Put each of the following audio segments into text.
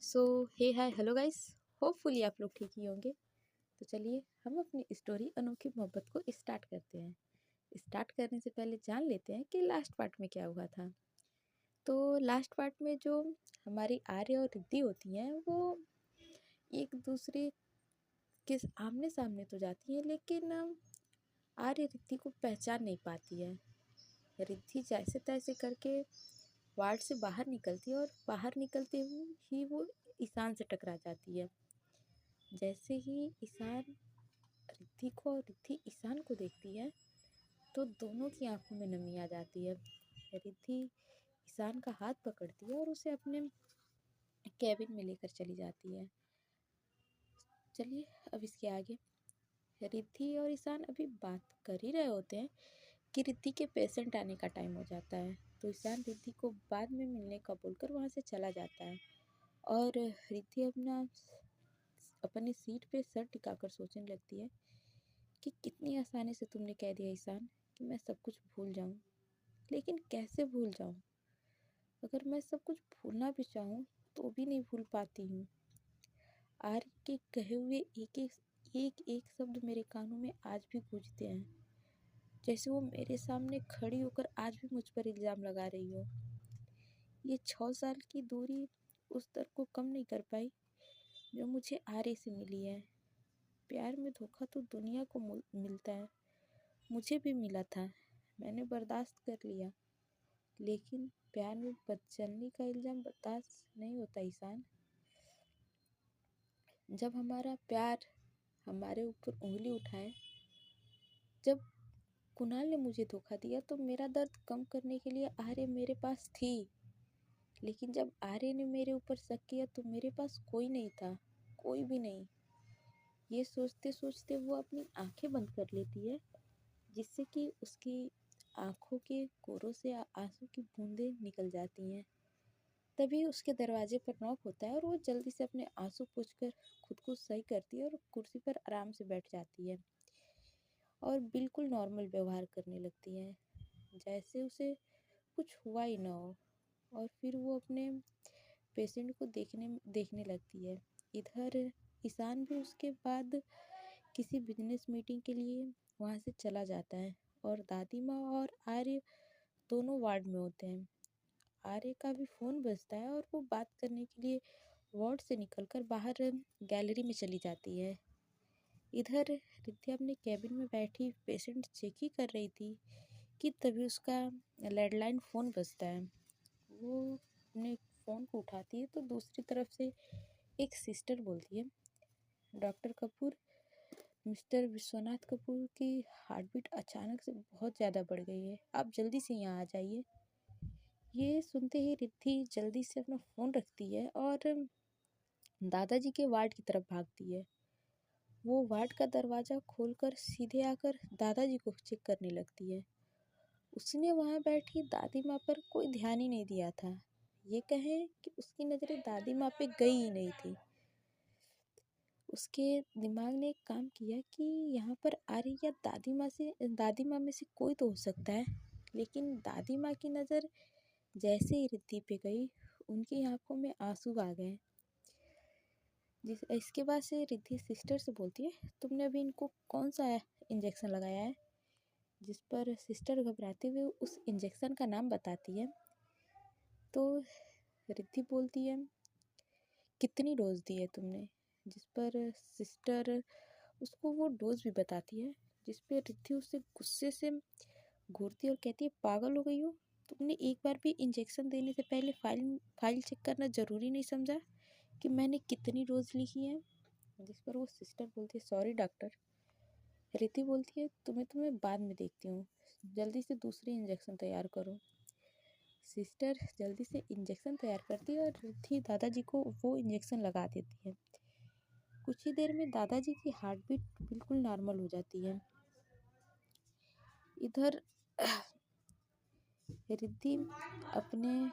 सो हे hi hello guys. Hopefully आप लोग ठीक ही होंगे। तो चलिए हम अपनी स्टोरी अनोखी मोहब्बत को स्टार्ट करते हैं। स्टार्ट करने से पहले जान लेते हैं कि लास्ट पार्ट में क्या हुआ था। तो लास्ट पार्ट में जो हमारी आर्य और रिद्धि होती हैं वो एक दूसरे के आमने सामने तो जाती हैं, लेकिन आर्य रिद्धि को पहचान नहीं पाती है। रिद्धि जैसे तैसे करके वार्ड से बाहर निकलती है और बाहर निकलते हुए ही वो ईशान से टकरा जाती है। जैसे ही ईशान रिद्धि को और रिद्धि ईशान को देखती है तो दोनों की आंखों में नमी आ जाती है। रिद्धि ईशान का हाथ पकड़ती है और उसे अपने कैबिन में लेकर चली जाती है। चलिए अब इसके आगे। रिद्धि और ईशान अभी बात कर ही रहे होते हैं कि रिद्धि के पेशेंट आने का टाइम हो जाता है। तो ईशान रिद्धि को बाद में मिलने का बोलकर वहाँ से चला जाता है और रिद्धि अपनी सीट पे सर टिकाकर सोचने लगती है कि कितनी आसानी से तुमने कह दिया ईशान कि मैं सब कुछ भूल जाऊं, लेकिन कैसे भूल जाऊं? अगर मैं सब कुछ भूलना भी चाहूं तो भी नहीं भूल पाती हूँ। आर्य के कहे हुए एक शब्द मेरे कानों में आज भी गूंजते हैं, जैसे वो मेरे सामने खड़ी होकर आज भी मुझ पर इल्ज़ाम लगा रही हो। ये 6 साल की दूरी उस दर्द को कम नहीं कर पाई जो मुझे आर्य से मिली है। प्यार में धोखा तो दुनिया को मिलता है, मुझे भी मिला था, मैंने बर्दाश्त कर लिया, लेकिन प्यार में बदचलनी का इल्ज़ाम बर्दाश्त नहीं होता ईशान। जब हमारा प्यार हमारे ऊपर उंगली उठाए, जब कुणाल ने मुझे धोखा दिया तो मेरा दर्द कम करने के लिए आर्य मेरे पास थी, लेकिन जब आर्य ने मेरे ऊपर शक किया तो मेरे पास कोई नहीं था, कोई भी नहीं। ये सोचते सोचते वो अपनी आंखें बंद कर लेती है, जिससे कि उसकी आंखों के कोरों से आंसू की बूंदें निकल जाती हैं। तभी उसके दरवाजे पर नॉक होता है और वो जल्दी से अपने आंसू पोंछकर खुद को सही करती है और कुर्सी पर आराम से बैठ जाती है और बिल्कुल नॉर्मल व्यवहार करने लगती है, जैसे उसे कुछ हुआ ही ना हो। और फिर वो अपने पेशेंट को देखने लगती है। इधर ईशान भी उसके बाद किसी बिजनेस मीटिंग के लिए वहाँ से चला जाता है और दादी माँ और आर्य दोनों वार्ड में होते हैं। आर्य का भी फ़ोन बजता है और वो बात करने के लिए वार्ड से निकलकर बाहर गैलरी में चली जाती है। इधर रिद्धि अपने कैबिन में बैठी पेशेंट चेक ही कर रही थी कि तभी उसका लैंडलाइन फ़ोन बजता है। वो अपने फ़ोन को उठाती है तो दूसरी तरफ से एक सिस्टर बोलती है, डॉक्टर कपूर, मिस्टर विश्वनाथ कपूर की हार्ट बीट अचानक से बहुत ज़्यादा बढ़ गई है, आप जल्दी से यहाँ आ जाइए। ये सुनते ही रिद्धि जल्दी से अपना फ़ोन रखती है और दादाजी के वार्ड की तरफ भागती है। वो वार्ड का दरवाज़ा खोलकर सीधे आकर दादाजी को चेक करने लगती है। उसने वहाँ बैठी दादी माँ पर कोई ध्यान ही नहीं दिया था। ये कहें कि उसकी नज़रें दादी माँ पे गई ही नहीं थी। उसके दिमाग ने एक काम किया कि यहाँ पर आर्य या दादी माँ में से कोई तो हो सकता है, लेकिन दादी माँ की नज़र जैसे ही रिद्धि पे गई उनकी आंखों में आंसू आ गए। इसके बाद से रिद्धि सिस्टर से बोलती है, तुमने अभी इनको कौन सा इंजेक्शन लगाया है? जिस पर सिस्टर घबराते हुए उस इंजेक्शन का नाम बताती है। तो रिद्धि बोलती है, कितनी डोज दी है तुमने? जिस पर सिस्टर उसको वो डोज भी बताती है, जिस पे रिद्धि उससे गुस्से से घूरती है और कहती है, पागल हो गई हो? तुमने एक बार भी इंजेक्शन देने से पहले फाइल चेक करना ज़रूरी नहीं समझा कि मैंने कितनी डोज लिखी है? जिस पर वो सिस्टर बोलती है, सॉरी डॉक्टर। रिद्धि बोलती है, तुम्हें बाद में देखती हूँ, जल्दी से दूसरी इंजेक्शन तैयार करो। सिस्टर जल्दी से इंजेक्शन तैयार करती है और रिद्धि दादाजी को वो इंजेक्शन लगा देती है। कुछ ही देर में दादाजी की हार्ट बीट बिल्कुल नॉर्मल हो जाती है। इधर रिद्धि अपने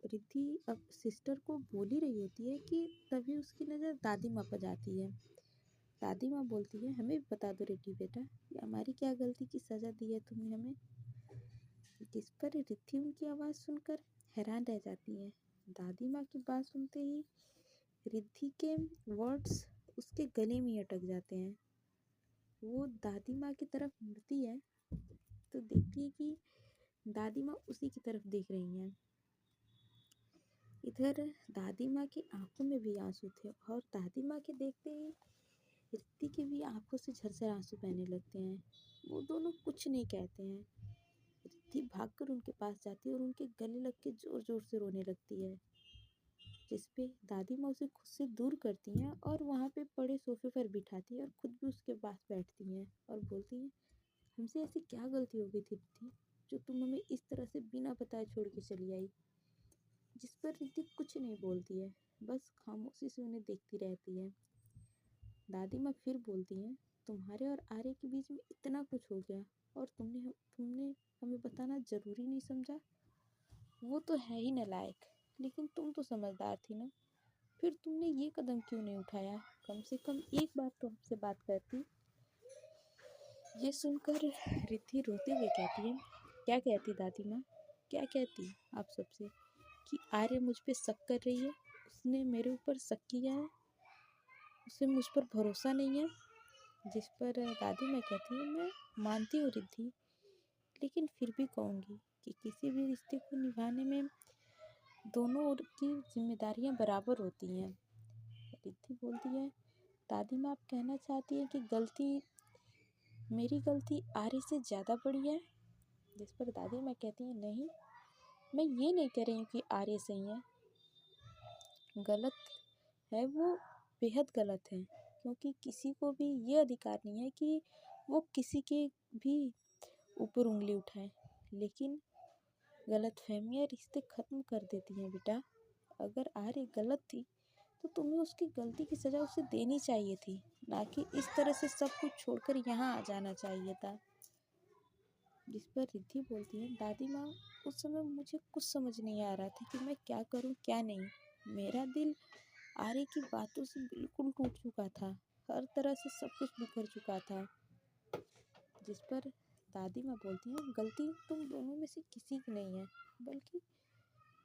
रिद्धि अब सिस्टर को बोल ही रही होती है कि तभी उसकी नज़र दादी माँ पर जाती है। दादी माँ बोलती है, हमें भी बता दो रिद्धि बेटा, ये हमारी क्या गलती की सज़ा दी है तुमने हमें? जिस पर रिद्धि उनकी आवाज़ सुनकर हैरान रह जाती है। दादी माँ की बात सुनते ही रिद्धि के वर्ड्स उसके गले में अटक जाते हैं। वो दादी माँ की तरफ मुड़ती है तो देखती है कि दादी माँ उसी की तरफ देख रही हैं। इधर दादी माँ की आंखों में भी आंसू थे और दादी माँ के देखते ही रिद्धि की भी आंखों से झरझर आंसू बहने लगते हैं। वो दोनों कुछ नहीं कहते हैं। रिद्धि भागकर उनके पास जाती है और उनके गले लग के जोर जोर से रोने लगती है, जिसपे दादी माँ उसे खुद से दूर करती हैं और वहाँ पे पड़े सोफे पर बिठाती है और खुद भी उसके पास बैठती हैं और बोलती हैं, हमसे ऐसी क्या गलती हो गई थी रिद्धि, जो तुम हमें इस तरह से बिना बताए छोड़ के चली आई। जिस पर रिद्धि कुछ नहीं बोलती है, बस खामोशी से उन्हें देखती रहती है। दादी माँ फिर बोलती हैं, तुम्हारे और आर्य के बीच में इतना कुछ हो गया और तुमने हमें बताना जरूरी नहीं समझा। वो तो है ही नालायक, लेकिन तुम तो समझदार थी ना, फिर तुमने ये कदम क्यों नहीं उठाया? कम से कम एक बार तो हमसे बात करती। ये सुनकर रिद्धि रोते हुए कहती है, क्या कहती दादी माँ, क्या कहती आप सबसे कि आर्य मुझ पे शक कर रही है, उसने मेरे ऊपर शक किया है, उसे मुझ पर भरोसा नहीं है। जिस पर दादी माँ कहती है, मैं मानती हूँ रिद्धि, लेकिन फिर भी कहूँगी कि किसी भी रिश्ते को निभाने में दोनों की जिम्मेदारियाँ बराबर होती हैं। रिद्धि बोलती है, दादी माँ आप कहना चाहती है कि मेरी गलती आर्य से ज़्यादा बड़ी है? जिस पर दादी माँ कहती है, नहीं, मैं ये नहीं कह रही हूँ कि आर्य सही है, गलत है वो, बेहद गलत है, क्योंकि किसी को भी ये अधिकार नहीं है कि वो किसी के भी ऊपर उंगली उठाए। लेकिन गलतफहमियाँ रिश्ते ख़त्म कर देती हैं बेटा। अगर आर्य गलत थी तो तुम्हें उसकी गलती की सज़ा उसे देनी चाहिए थी, ना कि इस तरह से सब कुछ छोड़कर यहाँ आ जाना चाहिए था। जिस पर रिद्धि बोलती है, दादी माँ उस समय मुझे कुछ समझ नहीं आ रहा था कि मैं क्या करूँ क्या नहीं। मेरा दिल आर्य की बातों से बिल्कुल टूट चुका था, हर तरह से सब कुछ बिखर चुका था। जिस पर दादी माँ बोलती हैं, गलती तुम दोनों में से किसी की नहीं है, बल्कि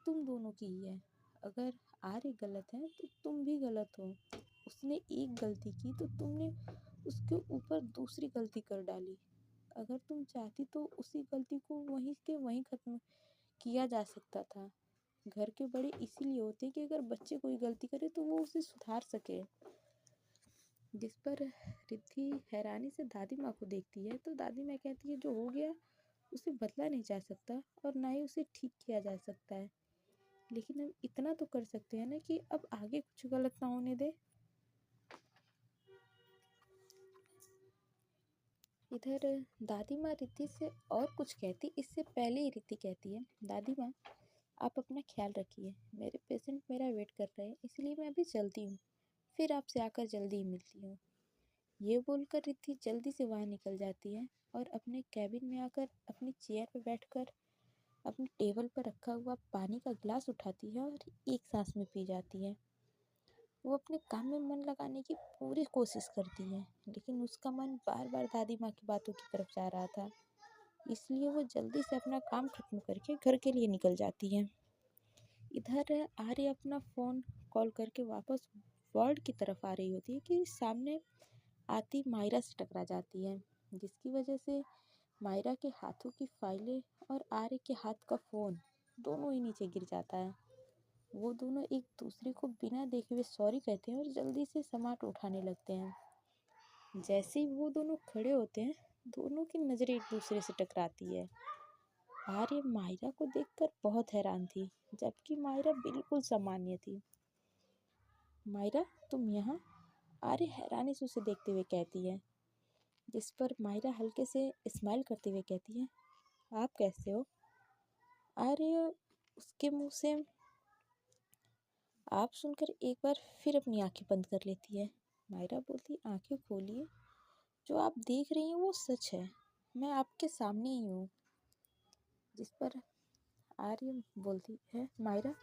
तुम दोनों की ही है। अगर आर्य गलत है तो तुम भी गलत हो। उसने एक गलती की तो तुमने उसके ऊपर दूसरी गलती कर डाली। अगर तुम चाहती तो उसी गलती को वहीं के वहीं ख़त्म किया जा सकता था। घर के बड़े इसीलिए होते हैं कि अगर बच्चे कोई गलती करे तो वो उसे सुधार सके। जिस पर रिद्धि हैरानी से दादी माँ को देखती है तो दादी माँ कहती है, जो हो गया उसे बदला नहीं जा सकता और ना ही उसे ठीक किया जा सकता है, लेकिन हम इतना तो कर सकते हैं ना कि अब आगे कुछ गलत ना होने दे। इधर दादी माँ रिद्धि से और कुछ कहती इससे पहले ही रिद्धि कहती है, दादी माँ आप अपना ख्याल रखिए, मेरे पेशेंट मेरा वेट कर रहे हैं, इसलिए मैं अभी चलती हूँ, फिर आपसे आकर जल्दी ही मिलती हूँ। ये बोलकर रिद्धि जल्दी से वहाँ निकल जाती है और अपने कैबिन में आकर अपनी चेयर पर बैठकर अपने टेबल पर रखा हुआ पानी का गिलास उठाती है और एक सांस में पी जाती है। वो अपने काम में मन लगाने की पूरी कोशिश करती है, लेकिन उसका मन बार बार दादी माँ की बातों की तरफ जा रहा था, इसलिए वो जल्दी से अपना काम खत्म करके घर के लिए निकल जाती है। इधर आर्य अपना फ़ोन कॉल करके वापस वार्ड की तरफ आ रही होती है कि सामने आती मायरा से टकरा जाती है, जिसकी वजह से मायरा के हाथों की फाइलें और आर्य के हाथ का फ़ोन दोनों ही नीचे गिर जाता है। वो दोनों एक दूसरे को बिना देखे हुए सॉरी कहते हैं और जल्दी से सामान उठाने लगते हैं। जैसे ही वो दोनों खड़े होते हैं, दोनों की नज़रें एक दूसरे से टकराती है। आर्य मायरा को देखकर बहुत हैरान थी, जबकि मायरा बिल्कुल सामान्य थी। मायरा तुम यहाँ? आर्य हैरानी से उसे देखते हुए कहती है, जिस पर मायरा हल्के से स्माइल करते हुए कहती है, आप कैसे हो? आर्य उसके मुंह से आप सुनकर एक बार फिर अपनी आंखें बंद कर लेती है। मायरा बोलती, आंखें खोलिए, जो आप देख रही हैं वो सच है, मैं आपके सामने ही हूँ। जिस पर आर्य बोलती है, मायरा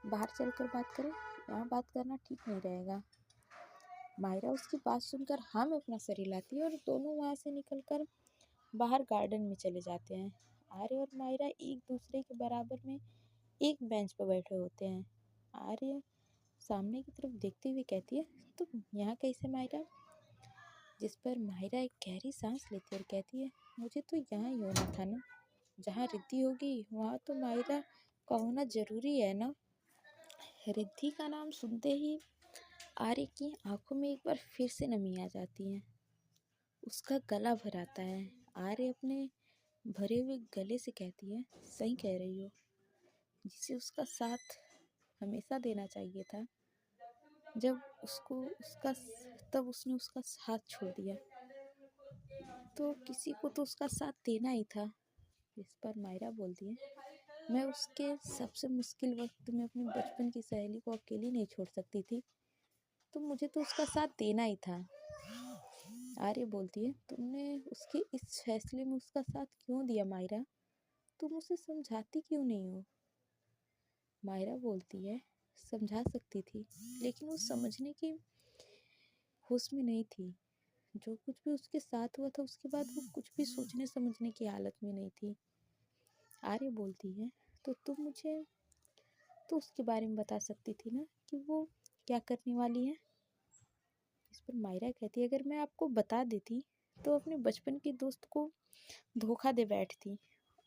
बाहर चलकर बात करें, यहाँ बात करना ठीक नहीं रहेगा। मायरा उसकी बात सुनकर हाँ में अपना सर हिलाती है और दोनों वहाँ से निकलकर बाहर गार्डन में चले जाते हैं। आर्य और मायरा एक दूसरे के बराबर में एक बेंच पर बैठे होते हैं। आर्य सामने की तरफ देखते हुए कहती है, तुम यहाँ कैसे मायरा? जिस पर मायरा एक गहरी सांस लेती है और कहती है, मुझे तो यहाँ ही होना था ना। जहाँ रिद्धि होगी वहाँ तो मायरा का होना जरूरी है ना। रिद्धि का नाम सुनते ही आर्य की आंखों में एक बार फिर से नमी आ जाती है। उसका गला भर आता है। आर्य अपने भरे हुए गले से कहती है, सही कह रही हो, जिसे उसका साथ हमेशा देना चाहिए था। जब उसको उसका तब उसने उसका साथ छोड़ दिया तो किसी को तो उसका साथ देना ही था। इस पर मायरा बोलती है, मैं उसके सबसे मुश्किल वक्त में अपनी बचपन की सहेली को अकेली नहीं छोड़ सकती थी, तो मुझे तो उसका साथ देना ही था। आर्य बोलती है, तुमने उसके इस फैसले में उसका साथ क्यों दिया मायरा? तुम उसे समझाती क्यों नहीं हो? मायरा बोलती है, समझा सकती थी, लेकिन वो समझने की होश में नहीं थी। जो कुछ भी उसके साथ हुआ था उसके बाद वो कुछ भी सोचने समझने की हालत में नहीं थी। आर्य बोलती है, तो तुम मुझे तो उसके बारे में बता सकती थी ना कि वो क्या करने वाली है। इस पर मायरा कहती है, अगर मैं आपको बता देती तो अपने बचपन के दोस्त को धोखा दे बैठती।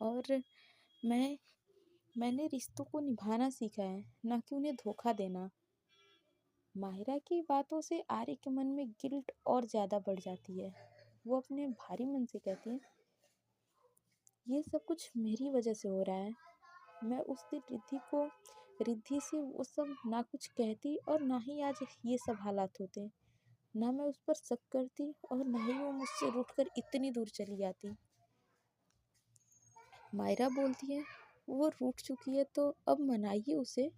और मैंने रिश्तों को निभाना सीखा है, ना कि उन्हें धोखा देना। माहिरा की बातों से आर्य के मन में गिल्ट और ज़्यादा बढ़ जाती है। वो अपने भारी मन से कहती है, ये सब कुछ मेरी वजह से हो रहा है। मैं उस दिन रिद्धि से वो सब ना कुछ कहती और ना ही आज ये सब हालात होते। ना मैं उस पर शक करती और ना ही वो मुझसे रूठकर इतनी दूर चली जाती। मायरा बोलती है, वो रूठ चुकी है तो अब मनाइए उसे।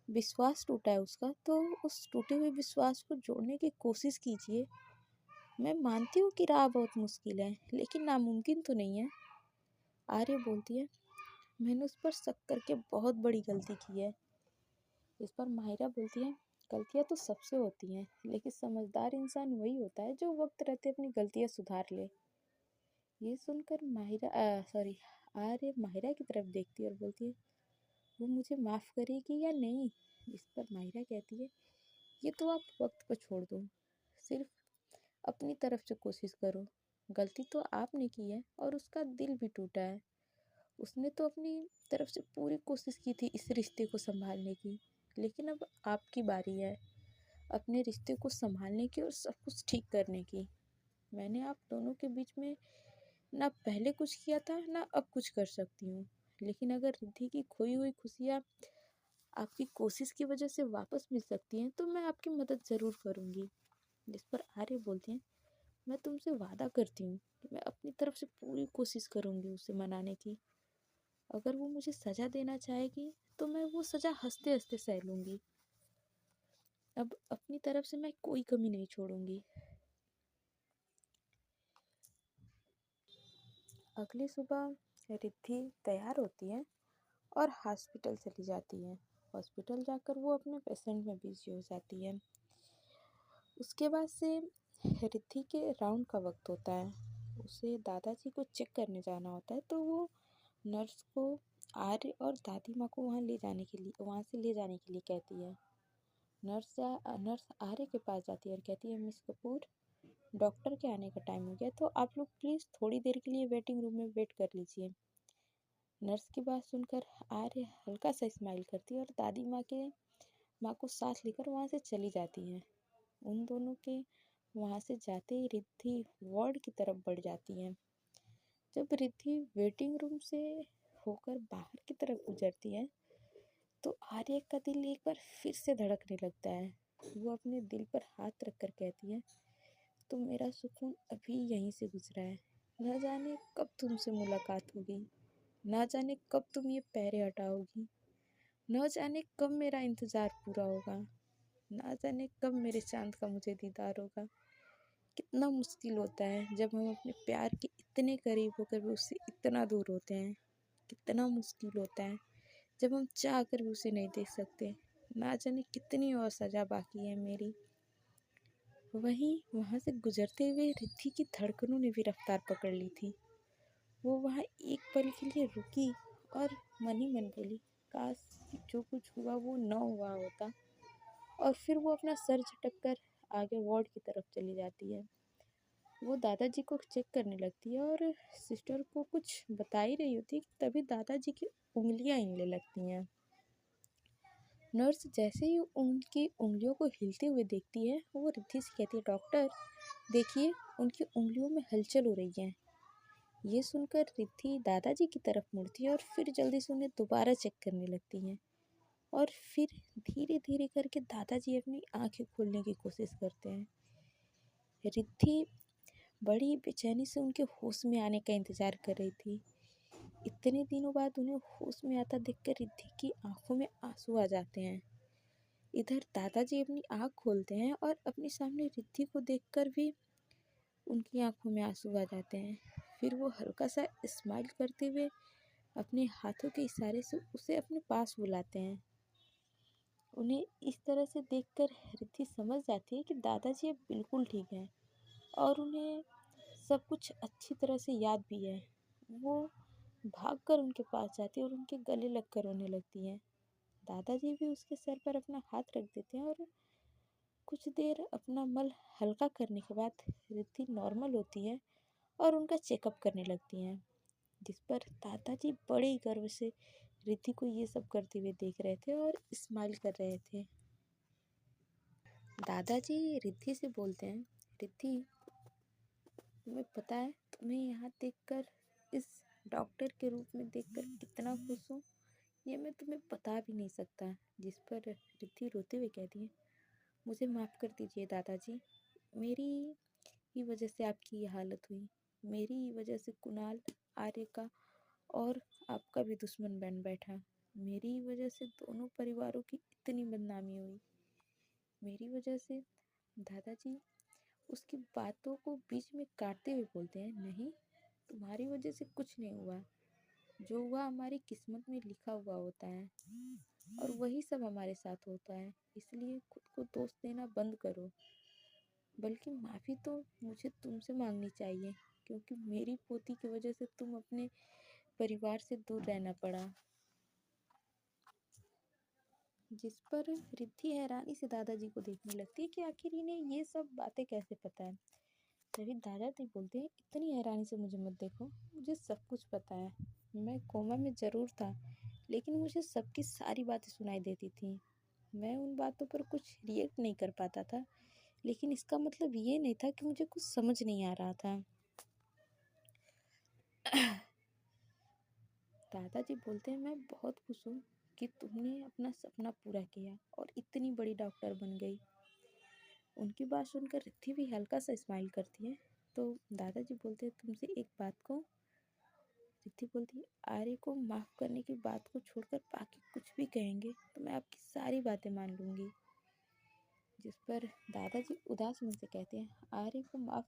विश्वास टूटा है उसका तो उस टूटे हुए विश्वास को जोड़ने की कोशिश कीजिए। मैं मानती हूँ कि राह बहुत मुश्किल है, लेकिन नामुमकिन तो नहीं है। आर्य बोलती है, मैंने उस पर शक करके बहुत बड़ी गलती की है। इस पर माहिरा बोलती है, गलतियाँ तो सबसे होती हैं, लेकिन समझदार इंसान वही होता है जो वक्त रहते अपनी गलतियाँ सुधार ले। ये सुनकर आर्य माहिरा की तरफ देखती है और बोलती है, वो मुझे माफ़ करेगी या नहीं? इस पर माहिरा कहती है, ये तो आप वक्त पर छोड़ दो, सिर्फ अपनी तरफ से कोशिश करो। गलती तो आपने की है और उसका दिल भी टूटा है। उसने तो अपनी तरफ से पूरी कोशिश की थी इस रिश्ते को संभालने की, लेकिन अब आपकी बारी है अपने रिश्ते को संभालने की और सब कुछ ठीक करने की। मैंने आप दोनों के बीच में ना पहले कुछ किया था ना अब कुछ कर सकती हूँ, लेकिन अगर रिद्धि की खोई हुई खुशियाँ आपकी कोशिश की वजह से वापस मिल सकती हैं तो मैं आपकी मदद ज़रूर करूँगी। जिस पर आर्य बोलते हैं, मैं तुमसे वादा करती हूँ कि मैं अपनी तरफ से पूरी कोशिश करूँगी उसे मनाने की। अगर वो मुझे सज़ा देना चाहेगी तो मैं वो सज़ा हंसते हंसते सह लूँगी। अब अपनी तरफ से मैं कोई कमी नहीं छोड़ूंगी। अगली सुबह रिद्धि तैयार होती है और हॉस्पिटल चली जाती है। हॉस्पिटल जाकर वो अपने पेशेंट में बिजी हो जाती है। उसके बाद से रिद्धि के राउंड का वक्त होता है। उसे दादाजी को चेक करने जाना होता है, तो वो नर्स को आर्य और दादी माँ को वहाँ से ले जाने के लिए कहती है। नर्स आर्य के पास जाती है और कहती है, मिस कपूर, डॉक्टर के आने का टाइम हो गया, तो आप लोग प्लीज़ थोड़ी देर के लिए वेटिंग रूम में वेट कर लीजिए। नर्स की बात सुनकर आर्य हल्का सा स्माइल करती है और दादी माँ को साथ लेकर वहाँ से चली जाती है। उन दोनों के वहाँ से जाते ही रिद्धि वार्ड की तरफ बढ़ जाती है। जब रिद्धि वेटिंग रूम से होकर बाहर की तरफ गुजरती है तो आर्य का दिल एक बार फिर से धड़कने लगता है। वो अपने दिल पर हाथ रखकर कहती है, तो मेरा सुकून अभी यहीं से गुजरा है। न जाने कब तुमसे मुलाकात होगी, न जाने कब तुम ये पैरे हटाओगी, न जाने कब मेरा इंतज़ार पूरा होगा, न जाने कब मेरे चांद का मुझे दीदार होगा। कितना मुश्किल होता है जब हम अपने प्यार के इतने करीब होकर भी उससे इतना दूर होते हैं। कितना मुश्किल होता है जब हम चाह कर भी उसे नहीं देख सकते। ना जाने कितनी और सज़ा बाकी है मेरी। वहीं वहाँ से गुजरते हुए रिद्धि की धड़कनों ने भी रफ्तार पकड़ ली थी। वो वहाँ एक पल के लिए रुकी और मन ही मन बोली, काश जो कुछ हुआ वो न हुआ होता। और फिर वो अपना सर झटक कर आगे वार्ड की तरफ चली जाती है। वो दादाजी को चेक करने लगती है और सिस्टर को कुछ बता ही रही होती है, तभी दादाजी की उंगलियां हिलने लगती हैं। नर्स जैसे ही उनकी उंगलियों को हिलते हुए देखती है, वो रिद्धि से कहती है, डॉक्टर देखिए उनकी उंगलियों में हलचल हो रही है। ये सुनकर रिद्धि दादाजी की तरफ मुड़ती है और फिर जल्दी से उन्हें दोबारा चेक करने लगती हैं। और फिर धीरे धीरे करके दादाजी अपनी आंखें खोलने की कोशिश करते हैं। रिद्धि बड़ी बेचैनी से उनके होश में आने का इंतजार कर रही थी। इतने दिनों बाद उन्हें होश में आता देखकर रिद्धि की आंखों में आंसू आ जाते हैं। इधर दादाजी अपनी आंख खोलते हैं और अपने सामने रिद्धि को देखकर भी उनकी आंखों में आंसू आ जाते हैं। फिर वो हल्का सा स्माइल करते हुए अपने हाथों के इशारे से उसे अपने पास बुलाते हैं। उन्हें इस तरह से देखकर रिद्धि समझ जाती है कि दादाजी अब बिल्कुल ठीक हैं और उन्हें सब कुछ अच्छी तरह से याद भी है। वो भागकर उनके पास जाती है और उनके गले लगकर रोने लगती हैं। दादाजी भी उसके सर पर अपना हाथ रख देते हैं और कुछ देर अपना मल हल्का करने के बाद रिद्धि नॉर्मल होती है और उनका चेकअप करने लगती हैं, जिस पर दादाजी बड़े ही गर्व से रिद्धि को ये सब करते हुए देख रहे थे और स्माइल कर रहे थे। दादाजी रिद्धि से बोलते हैं, रिद्धि तुम्हें पता है तुम्हें यहाँ देखकर, इस डॉक्टर के रूप में देखकर कितना खुश हूँ, ये मैं तुम्हें बता भी नहीं सकता। जिस पर रिद्धि रोते हुए कहती है, मुझे माफ़ कर दीजिए दादाजी, मेरी ही वजह से आपकी ये हालत हुई। मेरी ही वजह से कुणाल, आर्य का और आपका भी दुश्मन बन बैठा। मेरी ही वजह से दोनों परिवारों की इतनी बदनामी हुई। मेरी वजह से। दादाजी उसकी बातों को बीच में काटते हुए बोलते हैं, नहीं तुम्हारी वजह से कुछ नहीं हुआ। जो हुआ हमारी किस्मत में लिखा हुआ होता है और वही सब हमारे साथ होता है। इसलिए खुद को दोष देना बंद करो। बल्कि माफ़ी तो मुझे तुमसे मांगनी चाहिए, क्योंकि मेरी पोती की वजह से तुम अपने परिवार से दूर रहना पड़ा। जिस पर रिद्धि हैरानी से दादाजी को देखने लगती है कि आखिर इन्हें ये सब बातें कैसे पता है। तभी दादाजी बोलते हैं, इतनी हैरानी से मुझे मत देखो, मुझे सब कुछ पता है। मैं कोमा में ज़रूर था, लेकिन मुझे सबकी सारी बातें सुनाई देती थी। मैं उन बातों पर कुछ रिएक्ट नहीं कर पाता था, लेकिन इसका मतलब ये नहीं था कि मुझे कुछ समझ नहीं आ रहा था। दादाजी बोलते हैं, मैं बहुत खुश हूँ कि तुमने अपना सपना पूरा किया और इतनी बड़ी डॉक्टर बन गई। उनकी बात सुनकर रिद्धि भी हल्का सा स्माइल करती है। तो दादाजी बोलते हैं, तुमसे एक बात को। रिद्धि बोलती है, आर्य को माफ़ करने की बात को छोड़कर बाकी कुछ भी कहेंगे तो मैं आपकी सारी बातें मान लूँगी। जिस पर दादाजी उदास मन से कहते हैं, आर्य को माफ़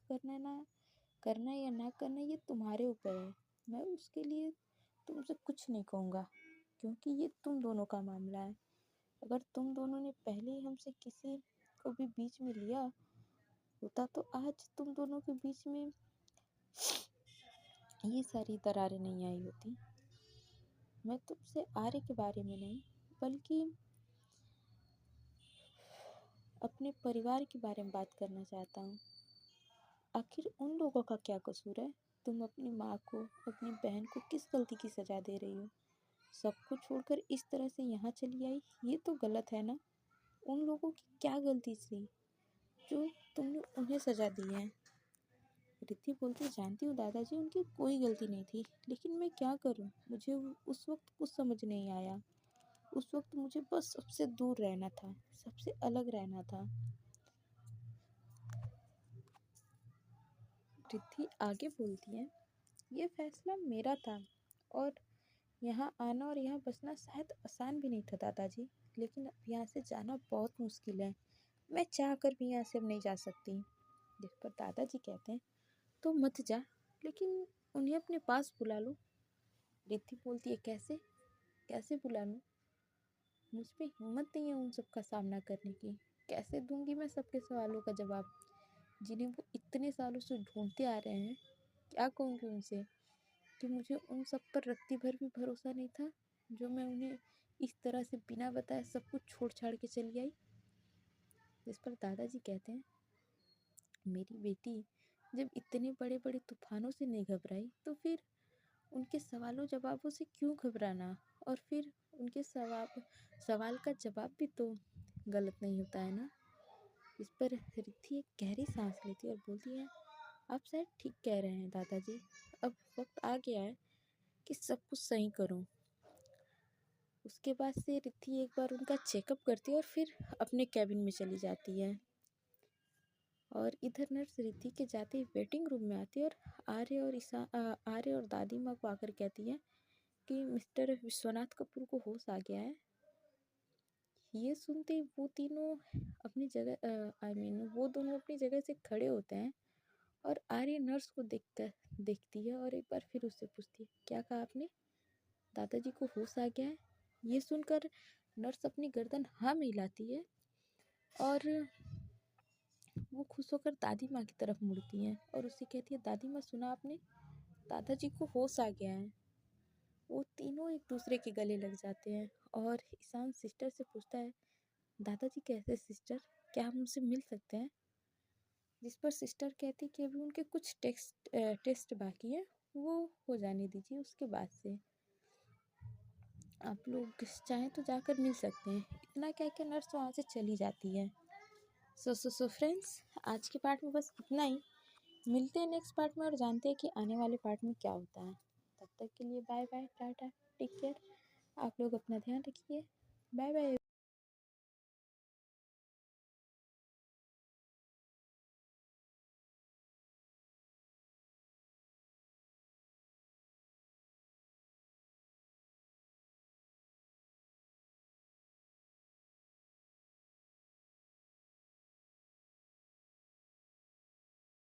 करना या ना करना ये तुम्हारे ऊपर है। मैं उसके लिए तुमसे कुछ नहीं कहूँगा, क्योंकि ये तुम दोनों का मामला है। अगर तुम दोनों ने पहले ही हमसे किसी को भी बीच में लिया होता तो आज तुम दोनों के बीच में ये सारी दरारें नहीं आई होती। मैं तुमसे आर्य के बारे में नहीं, बल्कि अपने परिवार के बारे में बात करना चाहता हूँ। आखिर उन लोगों का क्या कसूर है? तुम अपनी माँ को, अपनी बहन को किस गलती की सज़ा दे रही हो? सब कुछ छोड़कर इस तरह से यहाँ चली आई, ये तो गलत है ना। उन लोगों की क्या गलती थी जो तुमने उन्हें सज़ा दी है? रिद्धि बोलती, जानती हूँ दादाजी, उनकी कोई गलती नहीं थी, लेकिन मैं क्या करूँ, मुझे उस वक्त कुछ समझ नहीं आया। उस वक्त मुझे बस सबसे दूर रहना था, सबसे अलग रहना था। रिद्धि आगे बोलती है, ये फैसला मेरा था और यहाँ आना और यहाँ बसना शायद आसान भी नहीं था दादाजी, लेकिन अब यहाँ से जाना बहुत मुश्किल है। मैं चाह कर भी यहाँ से अब नहीं जा सकती। जिस पर दादाजी कहते हैं, तो मत जा, लेकिन उन्हें अपने पास बुला लो। रिद्धि बोलती है, कैसे कैसे बुला लूँ? मुझ पे हिम्मत नहीं है उन सब का सामना करने की। कैसे दूंगी मैं सबके सवालों का जवाब, जिन्हें वो इतने सालों से ढूंढते आ रहे हैं? क्या कहूँगी उनसे कि मुझे उन सब पर रत्ती भर भी भरोसा नहीं था, जो मैं उन्हें इस तरह से बिना बताए सब कुछ छोड़ छाड़ के चली आई। जिस पर दादाजी कहते हैं, मेरी बेटी जब इतने बड़े बड़े तूफानों से नहीं घबराई तो फिर उनके सवालों जवाबों से क्यों घबराना, और फिर उनके सवाल का जवाब भी तो गलत नहीं होता है ना। इस पर रिद्धि एक गहरी सांस लेती है और बोलती है, आप शायद ठीक कह रहे हैं दादाजी, अब वक्त आ गया है कि सब कुछ सही करूं। उसके बाद से रिद्धि एक बार उनका चेकअप करती है और फिर अपने कैबिन में चली जाती है। और इधर नर्स रिद्धि के जाते ही वेटिंग रूम में आती है और आर्य और दादी माँ को आकर कहती है कि मिस्टर विश्वनाथ कपूर को होश आ गया है। ये सुनते ही वो तीनों अपनी जगह वो दोनों अपनी जगह से खड़े होते हैं और आर्य नर्स को देखती है और एक बार फिर उससे पूछती है, क्या कहा आपने? दादाजी को होश आ गया है? ये सुनकर नर्स अपनी गर्दन हाँ में हिलाती है और वो खुश होकर दादी माँ की तरफ मुड़ती हैं और उससे कहती है, दादी माँ सुना आपने, दादाजी को होश आ गया है। वो तीनों एक दूसरे के गले लग जाते हैं और ईशान सिस्टर से पूछता है, दादाजी कैसे सिस्टर, क्या हम उनसे मिल सकते हैं? जिस पर सिस्टर कहती कि अभी उनके कुछ टेस्ट बाकी हैं, वो हो जाने दीजिए, उसके बाद से आप लोग चाहें तो जाकर मिल सकते हैं। इतना कह के नर्स वहाँ से चली जाती है। सो फ्रेंड्स, आज के पार्ट में बस इतना ही। मिलते हैं नेक्स्ट पार्ट में और जानते हैं कि आने वाले पार्ट में क्या होता है। तब तक के लिए bye bye, tata, take care. आप लोग अपना ध्यान रखिए। Bye bye.